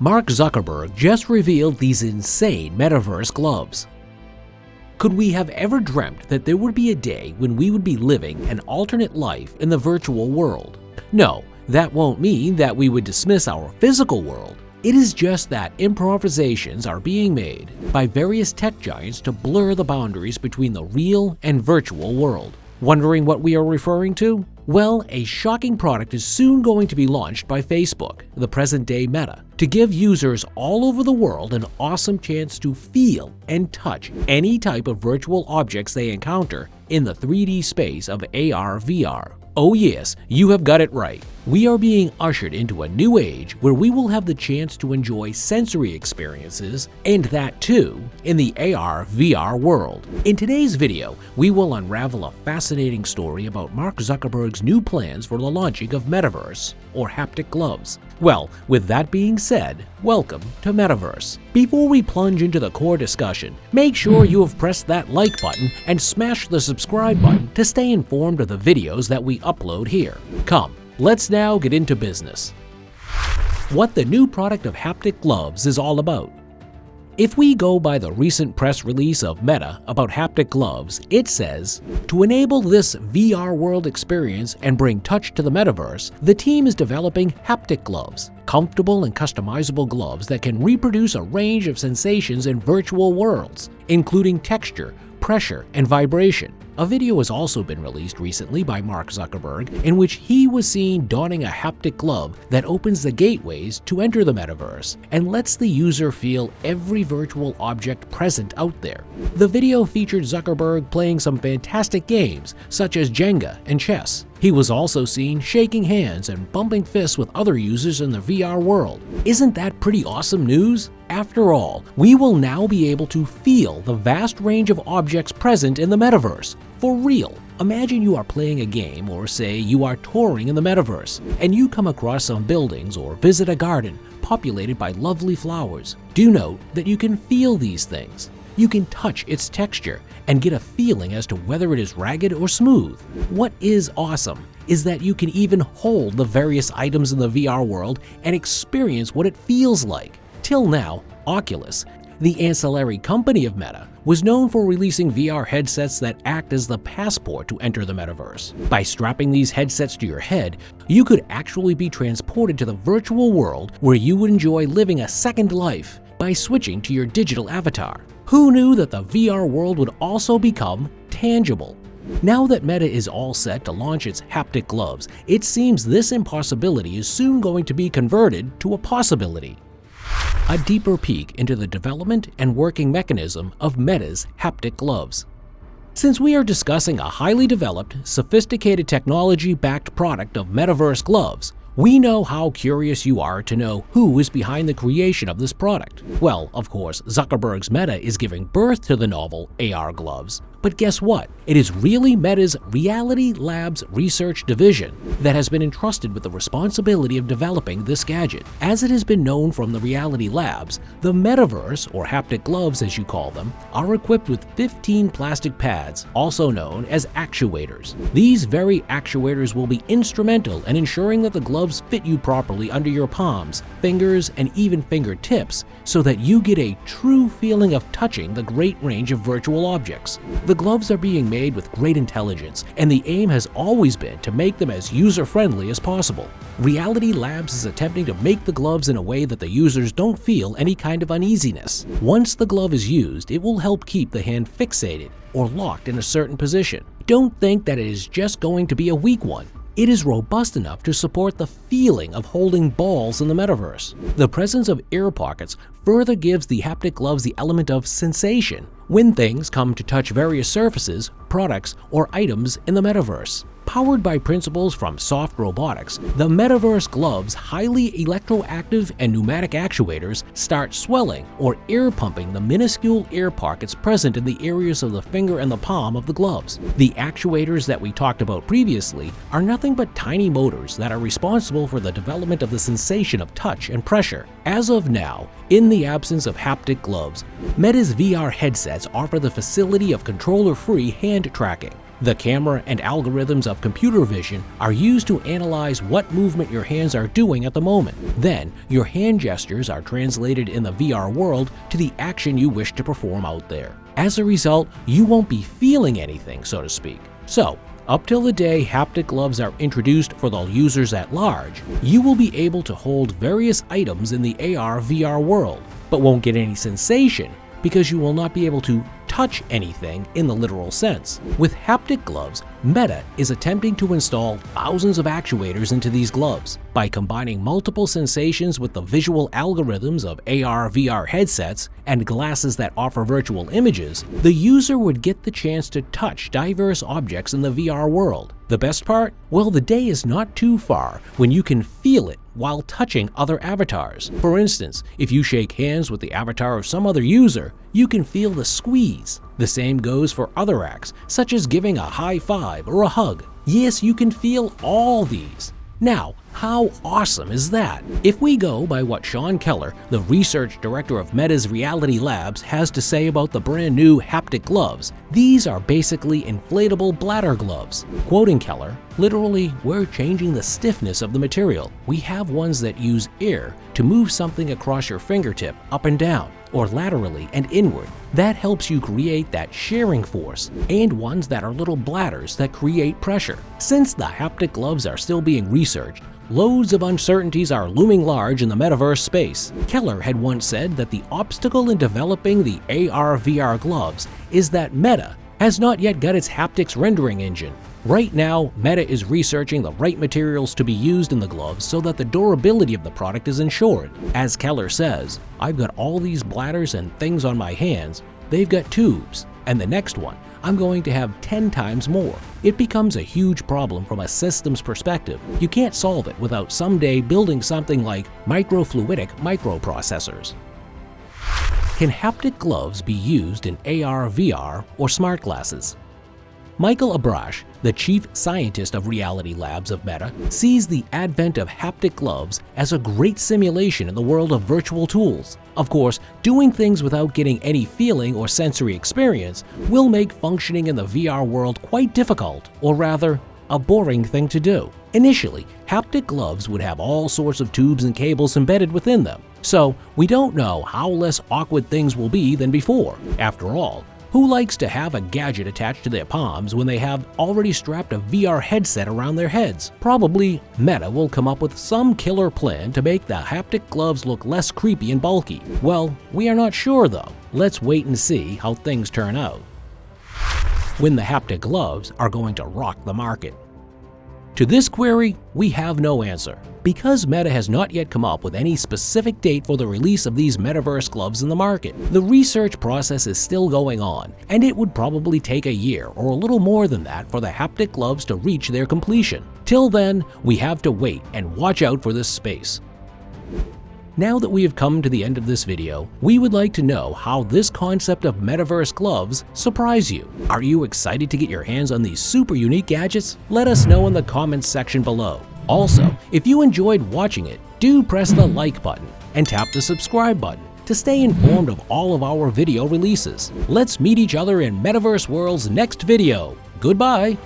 Mark Zuckerberg just revealed these insane Metaverse gloves. Could we have ever dreamt that there would be a day when we would be living an alternate life in the virtual world? No, that won't mean that we would dismiss our physical world. It is just that improvisations are being made by various tech giants to blur the boundaries between the real and virtual world. Wondering what we are referring to? Well, a shocking product is soon going to be launched by Facebook, the present-day Meta, to give users all over the world an awesome chance to feel and touch any type of virtual objects they encounter in the 3D space of ARVR. Oh yes, you have got it right. We are being ushered into a new age where we will have the chance to enjoy sensory experiences, and that too, in the AR/VR world. In today's video, we will unravel a fascinating story about Mark Zuckerberg's new plans for the launching of Metaverse, or Haptic Gloves. Well, with that being said, welcome to Metaverse. Before we plunge into the core discussion, make sure you have pressed that like button and smash the subscribe button to stay informed of the videos that we upload here. Come, let's now get into business. What the new product of Haptic Gloves is all about. If we go by the recent press release of Meta about Haptic Gloves, it says, to enable this VR world experience and bring touch to the Metaverse, the team is developing Haptic Gloves, comfortable and customizable gloves that can reproduce a range of sensations in virtual worlds, including texture, pressure, and vibration. A video has also been released recently by Mark Zuckerberg in which he was seen donning a haptic glove that opens the gateways to enter the Metaverse and lets the user feel every virtual object present out there. The video featured Zuckerberg playing some fantastic games such as Jenga and chess. He was also seen shaking hands and bumping fists with other users in the VR world. Isn't that pretty awesome news? After all, we will now be able to feel the vast range of objects present in the Metaverse. For real. Imagine you are playing a game, or say you are touring in the Metaverse, and you come across some buildings or visit a garden populated by lovely flowers. Do note that you can feel these things. You can touch its texture and get a feeling as to whether it is ragged or smooth. What is awesome is that you can even hold the various items in the VR world and experience what it feels like. Till now, Oculus, the ancillary company of Meta, was known for releasing VR headsets that act as the passport to enter the Metaverse. By strapping these headsets to your head, you could actually be transported to the virtual world where you would enjoy living a second life by switching to your digital avatar. Who knew that the VR world would also become tangible? Now that Meta is all set to launch its haptic gloves, it seems this impossibility is soon going to be converted to a possibility. A deeper peek into the development and working mechanism of Meta's haptic gloves. Since we are discussing a highly developed, sophisticated technology-backed product of Metaverse gloves, we know how curious you are to know who is behind the creation of this product. Well, of course, Zuckerberg's Meta is giving birth to the novel AR gloves. But guess what? It is really Meta's Reality Labs research division that has been entrusted with the responsibility of developing this gadget. As it has been known from the Reality Labs, the Metaverse, or haptic gloves as you call them, are equipped with 15 plastic pads, also known as actuators. These very actuators will be instrumental in ensuring that the gloves fit you properly under your palms, fingers, and even fingertips, so that you get a true feeling of touching the great range of virtual objects. The gloves are being made with great intelligence, and the aim has always been to make them as user-friendly as possible. Reality Labs is attempting to make the gloves in a way that the users don't feel any kind of uneasiness. Once the glove is used, it will help keep the hand fixated or locked in a certain position. Don't think that it is just going to be a weak one. It is robust enough to support the feeling of holding balls in the Metaverse. The presence of ear pockets further gives the haptic gloves the element of sensation when things come to touch various surfaces, products, or items in the Metaverse. Powered by principles from soft robotics, the Metaverse gloves' highly electroactive and pneumatic actuators start swelling or air pumping the minuscule ear pockets present in the areas of the finger and the palm of the gloves. The actuators that we talked about previously are nothing but tiny motors that are responsible for the development of the sensation of touch and pressure. As of now, in the absence of haptic gloves, Meta's VR headsets offer the facility of controller-free hand tracking. The camera and algorithms of computer vision are used to analyze what movement your hands are doing at the moment. Then, your hand gestures are translated in the VR world to the action you wish to perform out there. As a result, you won't be feeling anything, so to speak. So, up till the day haptic gloves are introduced for the users at large, you will be able to hold various items in the AR/VR world, but won't get any sensation because you will not be able to touch anything in the literal sense. With haptic gloves, Meta is attempting to install thousands of actuators into these gloves. By combining multiple sensations with the visual algorithms of AR/VR headsets and glasses that offer virtual images, the user would get the chance to touch diverse objects in the VR world. The best part? Well, the day is not too far when you can feel it while touching other avatars. For instance, if you shake hands with the avatar of some other user, you can feel the squeeze. The same goes for other acts, such as giving a high five or a hug. Yes, you can feel all these. Now, how awesome is that? If we go by what Sean Keller, the research director of Meta's Reality Labs, has to say about the brand new haptic gloves, these are basically inflatable bladder gloves. Quoting Keller, "Literally, we're changing the stiffness of the material. We have ones that use air to move something across your fingertip up and down, or laterally and inward. That helps you create that shearing force, and ones that are little bladders that create pressure." Since the haptic gloves are still being researched, loads of uncertainties are looming large in the metaverse space. Keller had once said that the obstacle in developing the AR/VR gloves is that Meta has not yet got its haptics rendering engine. Right now, Meta is researching the right materials to be used in the gloves so that the durability of the product is ensured. As Keller says, "I've got all these bladders and things on my hands, they've got tubes, and the next one, I'm going to have 10 times more." It becomes a huge problem from a systems perspective. You can't solve it without someday building something like microfluidic microprocessors. Can haptic gloves be used in AR/VR or smart glasses? Michael Abrash, the chief scientist of Reality Labs of Meta, sees the advent of haptic gloves as a great simulation in the world of virtual tools. Of course, doing things without getting any feeling or sensory experience will make functioning in the VR world quite difficult, or rather, a boring thing to do. Initially, haptic gloves would have all sorts of tubes and cables embedded within them, so we don't know how less awkward things will be than before. After all, who likes to have a gadget attached to their palms when they have already strapped a VR headset around their heads? Probably Meta will come up with some killer plan to make the haptic gloves look less creepy and bulky. Well, we are not sure though. Let's wait and see how things turn out. When the haptic gloves are going to rock the market? To this query, we have no answer, because Meta has not yet come up with any specific date for the release of these Metaverse gloves in the market. The research process is still going on, and it would probably take a year or a little more than that for the haptic gloves to reach their completion. Till then, we have to wait and watch out for this space. Now that we have come to the end of this video, we would like to know how this concept of Metaverse gloves surprised you. Are you excited to get your hands on these super unique gadgets? Let us know in the comments section below. Also, if you enjoyed watching it, do press the like button and tap the subscribe button to stay informed of all of our video releases. Let's meet each other in Metaverse World's next video. Goodbye!